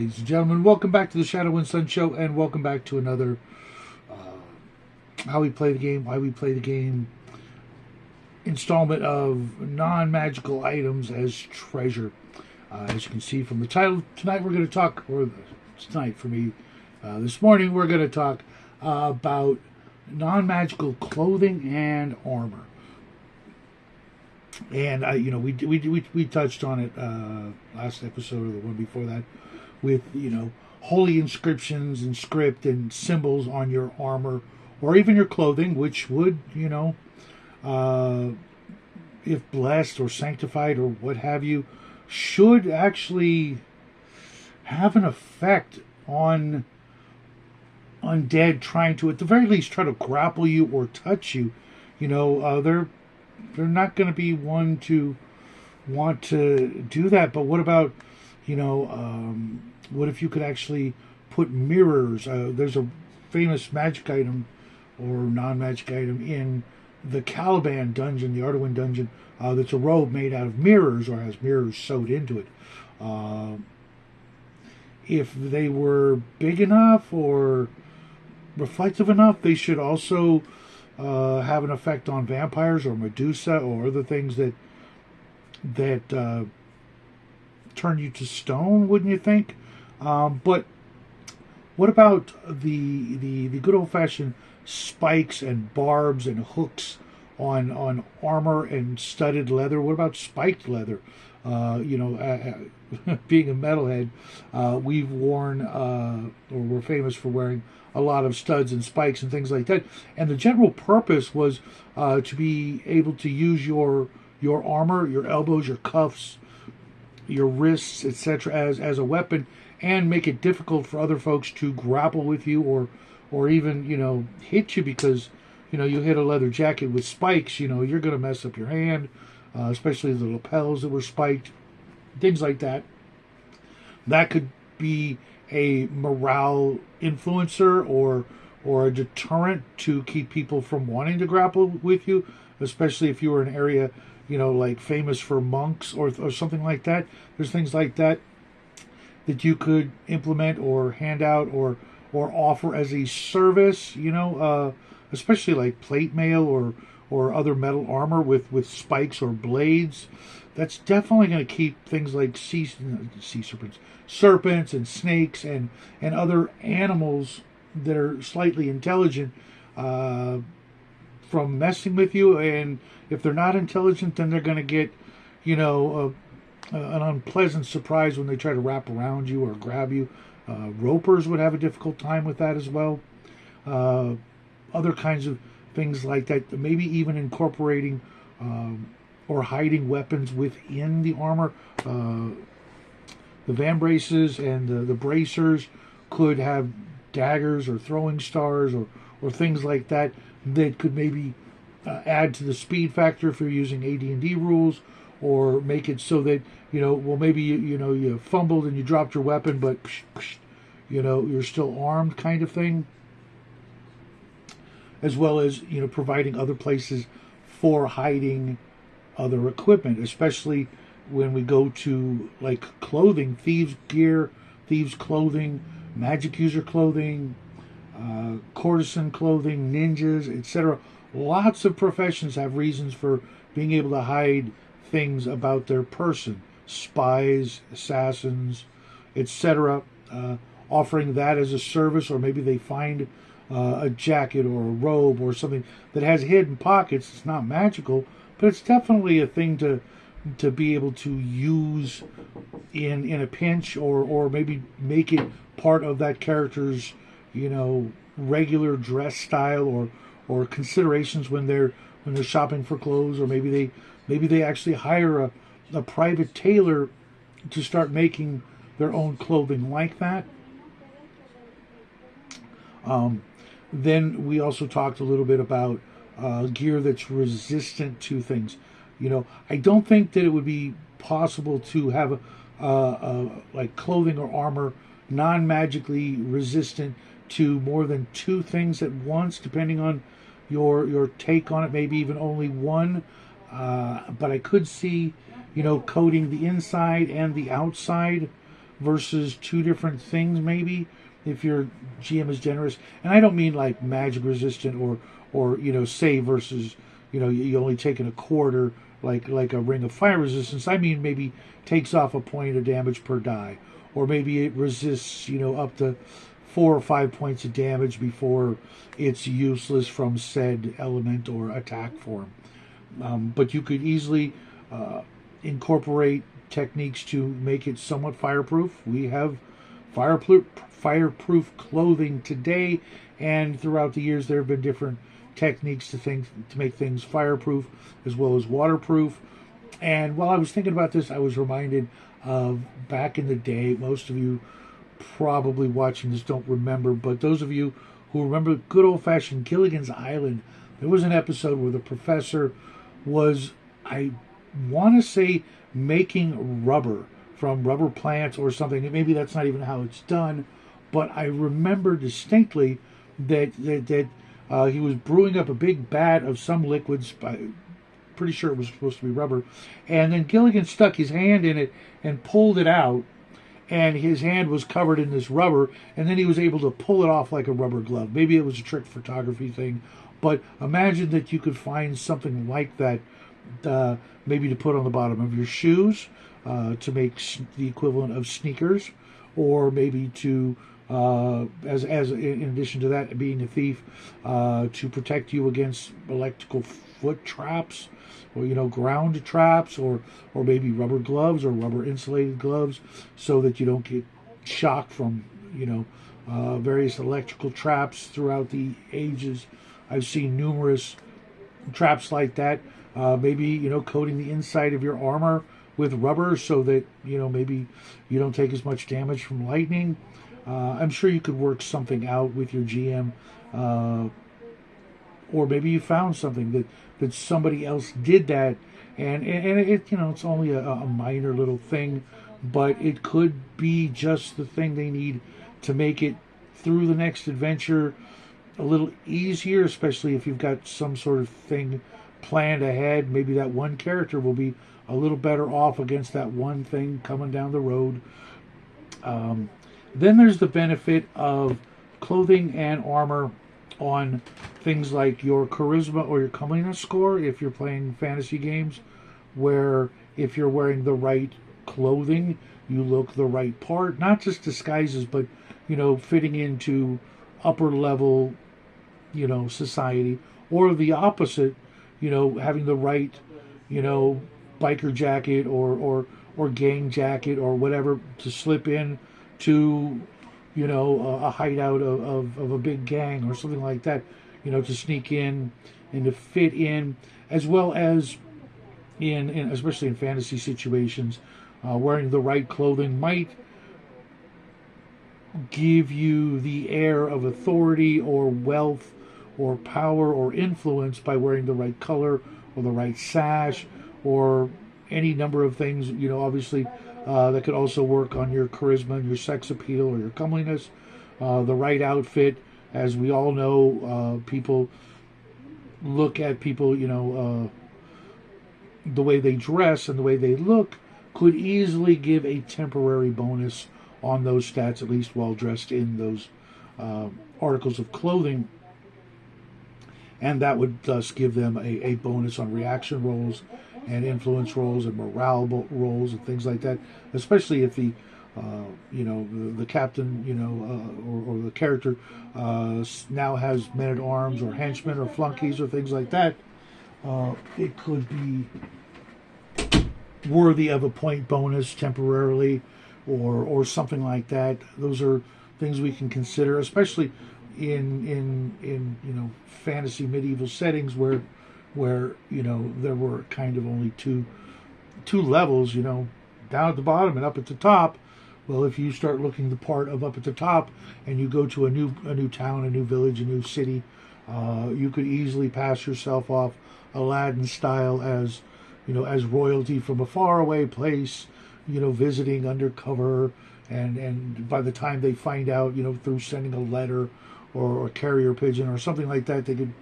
ladies and gentlemen. Welcome back to the Shadow and Sun Show, and welcome back to another How We Play the Game, Why We Play the Game installment of non-magical items as treasure. As you can see from the title, tonight we're going to talk, or tonight for me, this morning we're going to talk about non-magical clothing and armor. And we touched on it last episode or the one before that, with holy inscriptions and script and symbols on your armor or even your clothing, which would if blessed or sanctified or what have you, should actually have an effect on undead trying to, at the very least, try to grapple you or touch you. They're not going to be one to want to do that. But what about, what if you could actually put mirrors? There's a famous magic item or non-magic item in the Caliban dungeon, the Ardenweald dungeon, that's a robe made out of mirrors or has mirrors sewed into it. If they were big enough or reflective enough, they should also have an effect on vampires or Medusa or other things that turn you to stone, wouldn't you think? But what about the good old-fashioned spikes and barbs and hooks on armor and studded leather? What about spiked leather? Being a metalhead, we've worn, or we're famous for wearing, a lot of studs and spikes and things like that. And the general purpose was to be able to use your armor, your elbows, your cuffs, your wrists, etc., as a weapon, and make it difficult for other folks to grapple with you or even hit you, because you hit a leather jacket with spikes, you're going to mess up your hand, especially the lapels that were spiked, things like that. That could be a morale influencer or a deterrent to keep people from wanting to grapple with you, especially if you were in an area, like famous for monks or something like that. There's things like that you could implement or hand out or offer as a service, especially like plate mail or other metal armor with spikes or blades. That's definitely going to keep things like serpents and snakes and other animals that are slightly intelligent from messing with you. And if they're not intelligent, then they're going to get an unpleasant surprise when they try to wrap around you or grab you. Ropers would have a difficult time with that as well. Other kinds of things like that, maybe even incorporating or hiding weapons within the armor. The vambraces and the bracers could have daggers or throwing stars or things like that could maybe add to the speed factor if you're using AD&D rules, or make it so that maybe you fumbled and you dropped your weapon, but you're still armed, kind of thing. As well as providing other places for hiding other equipment, especially when we go to like clothing, thieves' gear, thieves' clothing, magic user clothing, courtesan clothing, ninjas, etc. Lots of professions have reasons for being able to hide things about their person. Spies, assassins, etc. Offering that as a service, or maybe they find a jacket or a robe or something that has hidden pockets. It's not magical, but it's definitely a thing to be able to use in a pinch, or maybe make it part of that character's regular dress style or considerations when they're shopping for clothes, or maybe they actually hire a private tailor to start making their own clothing like that. Then we also talked a little bit about gear that's resistant to things. I don't think that it would be possible to have like clothing or armor non-magically resistant to more than two things at once, depending on your take on it. Maybe even only one. But I could see, coating the inside and the outside versus two different things, maybe, if your GM is generous. And I don't mean like magic resistant or save versus, you only taking a quarter like a ring of fire resistance. I mean maybe takes off a point of damage per die, or maybe it resists, up to 4 or 5 points of damage before it's useless from said element or attack form. But you could easily incorporate techniques to make it somewhat fireproof. We have fireproof clothing today, and throughout the years there have been different techniques to make things fireproof as well as waterproof. And while I was thinking about this, I was reminded of back in the day. Most of you probably watching this don't remember, but those of you who remember good old-fashioned Gilligan's Island, there was an episode where the professor was, I want to say, making rubber from rubber plants or something. Maybe that's not even how it's done, but I remember distinctly that he was brewing up a big vat of some liquids. Pretty sure it was supposed to be rubber, and then Gilligan stuck his hand in it and pulled it out, and his hand was covered in this rubber, and then he was able to pull it off like a rubber glove. Maybe it was a trick photography thing, but imagine that you could find something like that, maybe to put on the bottom of your shoes, to make the equivalent of sneakers, or maybe to as in addition to that, being a thief, to protect you against electrical foot traps, or ground traps, or maybe rubber gloves or rubber insulated gloves, so that you don't get shocked from various electrical traps throughout the ages. I've seen numerous traps like that. Maybe coating the inside of your armor with rubber so that maybe you don't take as much damage from lightning. I'm sure you could work something out with your GM, or maybe you found something that somebody else did that, and it it's only a minor little thing, but it could be just the thing they need to make it through the next adventure a little easier, especially if you've got some sort of thing planned ahead. Maybe that one character will be a little better off against that one thing coming down the road. Then there's the benefit of clothing and armor on things like your charisma or your comeliness score if you're playing fantasy games, where if you're wearing the right clothing, you look the right part. Not just disguises, but fitting into upper level society, or the opposite, having the right biker jacket or gang jacket or whatever to slip in to a hideout of a big gang or something like that, to sneak in and to fit in, as well as in especially in fantasy situations, wearing the right clothing might give you the air of authority or wealth or power or influence by wearing the right color or the right sash or any number of things, obviously, that could also work on your charisma and your sex appeal or your comeliness. The right outfit, as we all know, people look at people, the way they dress and the way they look could easily give a temporary bonus on those stats, at least while dressed in those articles of clothing. And that would thus give them a bonus on reaction rolls and influence rolls and morale rolls and things like that, especially if the captain, or the character now has men-at-arms or henchmen or flunkies or things like that. It could be worthy of a point bonus temporarily, or something like that. Those are things we can consider, especially in fantasy medieval settings where there were kind of only two levels, down at the bottom and up at the top. Well, if you start looking the part of up at the top and you go to a new town, a new village, a new city, you could easily pass yourself off Aladdin style as royalty from a faraway place, visiting undercover, and by the time they find out, through sending a letter or a carrier pigeon or something like that, they could,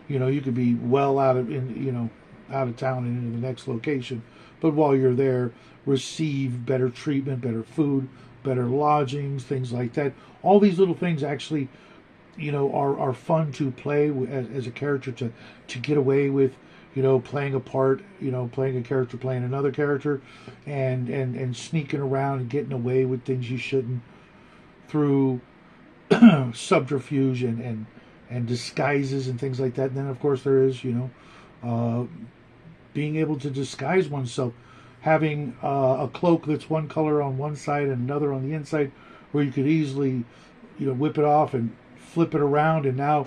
you could be well out of town and into the next location. But while you're there, receive better treatment, better food, better lodgings, things like that. All these little things actually, are fun to play as a character, to get away with, playing a part, playing a character, playing another character, and sneaking around and getting away with things you shouldn't through subterfuge and disguises and things like that. And then of course there is, being able to disguise oneself, having a cloak that's one color on one side and another on the inside, where you could easily, whip it off and flip it around, and now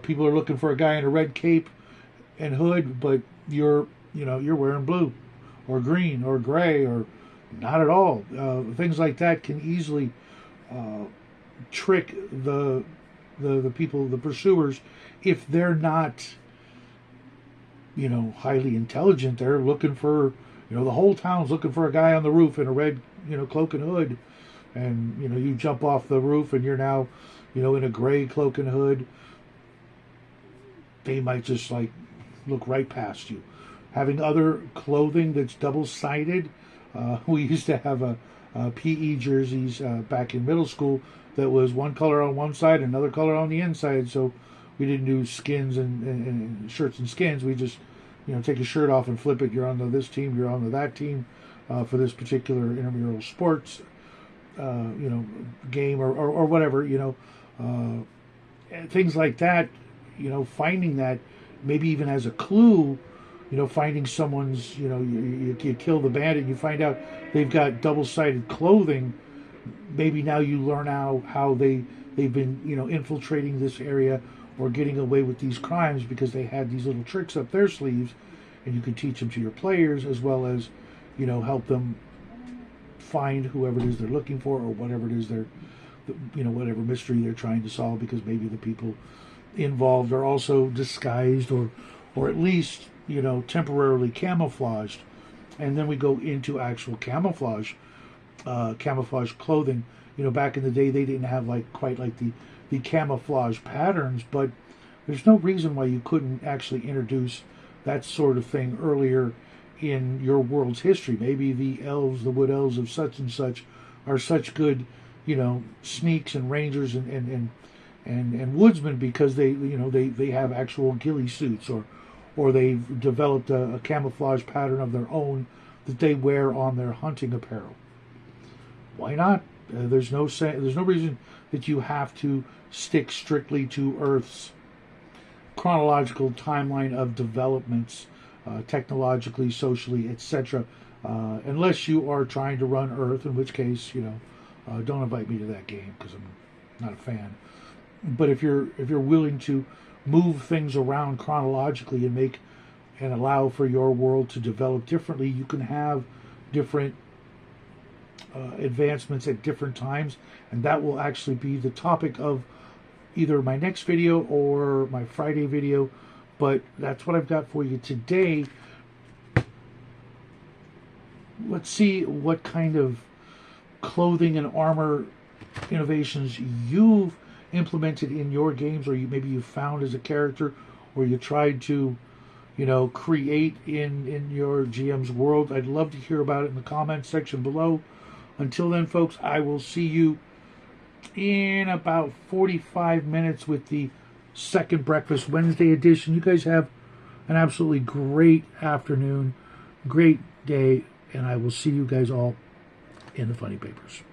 people are looking for a guy in a red cape and hood, but you're wearing blue or green or gray or not at all. Things like that can easily trick the people, the pursuers, if they're not, highly intelligent. They're looking for, the whole town's looking for a guy on the roof in a red, cloak and hood, and you jump off the roof and you're now, in a gray cloak and hood. They might just look right past you. Having other clothing that's double-sided. We used to have a PE jerseys back in middle school that was one color on one side, another color on the inside. So we didn't do skins and shirts and skins. We just, take a shirt off and flip it. You're on this team. You're on that team for this particular intramural sports, game or whatever. Things like that. Finding that maybe even as a clue. Finding someone's, you kill the bandit, you find out they've got double-sided clothing. Maybe now you learn how they've been, infiltrating this area or getting away with these crimes because they had these little tricks up their sleeves, and you can teach them to your players as well as, help them find whoever it is they're looking for or whatever it is whatever mystery they're trying to solve, because maybe the people involved are also disguised or at least, temporarily camouflaged. And then we go into actual camouflage clothing. Back in the day, they didn't have quite the camouflage patterns, but there's no reason why you couldn't actually introduce that sort of thing earlier in your world's history. Maybe the elves, the wood elves of such and such, are such good, sneaks and rangers and woodsmen because they have actual ghillie suits, or they've developed a camouflage pattern of their own that they wear on their hunting apparel. Why not? There's no reason that you have to stick strictly to Earth's chronological timeline of developments, technologically, socially, etc. Unless you are trying to run Earth, in which case, don't invite me to that game because I'm not a fan. But if you're willing to move things around chronologically and allow for your world to develop differently, you can have different advancements at different times, and that will actually be the topic of either my next video or my Friday video. But that's what I've got for you today. Let's see what kind of clothing and armor innovations you've implemented in your games, or maybe you found as a character, or you tried to create in your GM's world. I'd love to hear about it in the comments section below. Until then, folks, I will see you in about 45 minutes with the second Breakfast Wednesday edition. You guys have an absolutely great afternoon, great day, and I will see you guys all in the funny papers.